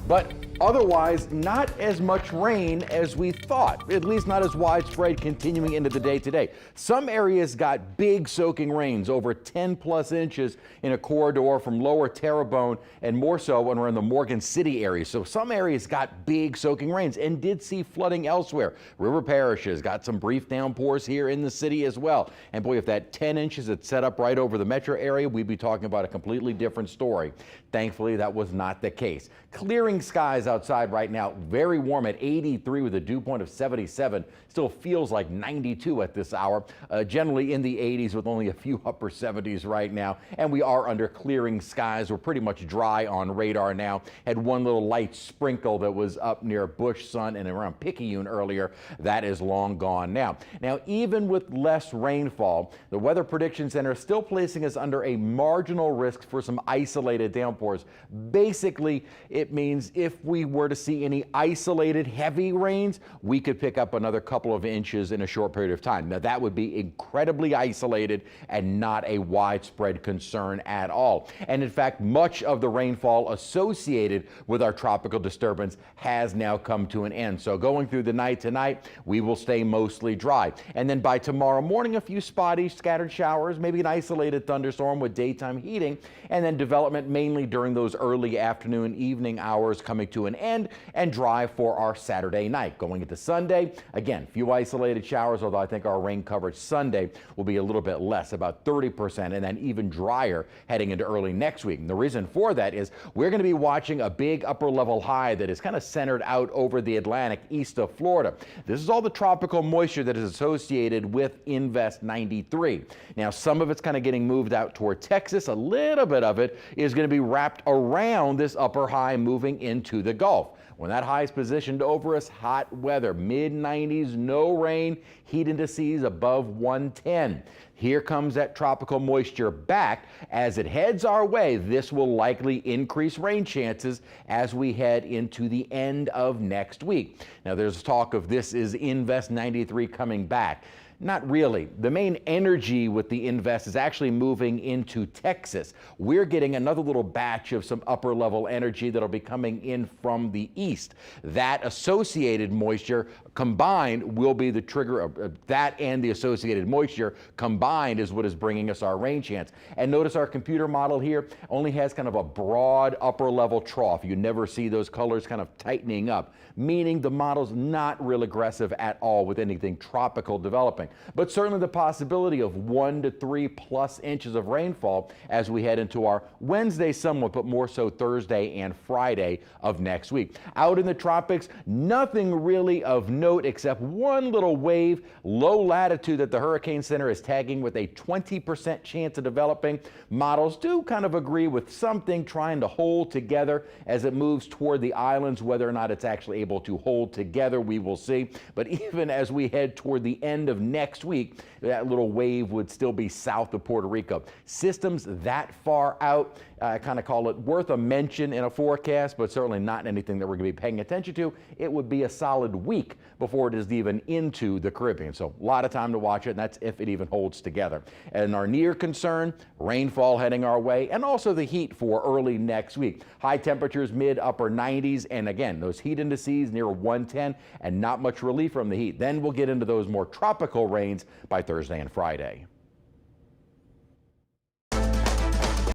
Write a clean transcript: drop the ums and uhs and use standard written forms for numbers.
But otherwise, not as much rain as we thought, at least not as widespread continuing into the day today. Some areas got big soaking rains, over 10 plus inches in a corridor from lower Terrebonne and more so when we're in the Morgan City area. So some areas got big soaking rains and did see flooding elsewhere. River parishes got some brief downpours here in the city as well. And boy, if that 10 inches had set up right over the metro area, we'd be talking about a completely different story. Thankfully, that was not the case. Clearing skies outside right now, very warm at 83 with a dew point of 77. Still feels like 92 at this hour. Generally in the 80s with only a few upper 70s right now. And we are under clearing skies. We're pretty much dry on radar now. Had one little light sprinkle that was up near Bush Sun and around Picayune earlier. That is long gone now. Now, even with less rainfall, the Weather Prediction Center is still placing us under a marginal risk for some isolated downpours. Basically, it means if we were to see any isolated heavy rains, we could pick up another couple of inches in a short period of time. Now, that would be incredibly isolated and not a widespread concern at all. And in fact, much of the rainfall associated with our tropical disturbance has now come to an end. So going through the night tonight, we will stay mostly dry. And then by tomorrow morning, a few spotty scattered showers, maybe an isolated thunderstorm with daytime heating, and then development mainly during those early afternoon, evening hours coming to an end, and dry for our Saturday night. Going into Sunday, again, few isolated showers, although I think our rain coverage Sunday will be a little bit less, about 30%, and then even drier heading into early next week. And the reason for that is we're going to be watching a big upper level high that is kind of centered out over the Atlantic east of Florida. This is all the tropical moisture that is associated with Invest 93. Now, some of it's kind of getting moved out toward Texas. A little bit of it is going to be wrapped around this upper high moving into the Gulf. When that high is positioned over us, hot weather, mid-90s, no rain, heat indices above 110. Here comes that tropical moisture back. As it heads our way, this will likely increase rain chances as we head into the end of next week. Now, there's talk of this is Invest 93 coming back. Not really. The main energy with the Invest is actually moving into Texas. We're getting another little batch of some upper level energy that'll be coming in from the east. That associated moisture combined will be the trigger of that, and the associated moisture combined is what is bringing us our rain chance. And notice our computer model here only has kind of a broad upper level trough. You never see those colors kind of tightening up, meaning the model's not real aggressive at all with anything tropical developing. But certainly the possibility of 1 to 3 plus inches of rainfall as we head into our Wednesday somewhat, but more so Thursday and Friday of next week. Out in the tropics, nothing really of note except one little wave, low latitude that the Hurricane Center is tagging with a 20% chance of developing. Models do kind of agree with something trying to hold together as it moves toward the islands. Whether or not it's actually able to hold together, we will see. But even as we head toward the end of next week, that little wave would still be south of Puerto Rico. Systems that far out, I kind of call it worth a mention in a forecast, but certainly not anything that we're going to be paying attention to. It would be a solid week before it is even into the Caribbean. So a lot of time to watch it, and that's if it even holds together. And our near concern, rainfall heading our way, and also the heat for early next week. High temperatures mid upper 90s, and again, those heat indices near 110, and not much relief from the heat. Then we'll get into those more tropical rains by Thursday and Friday.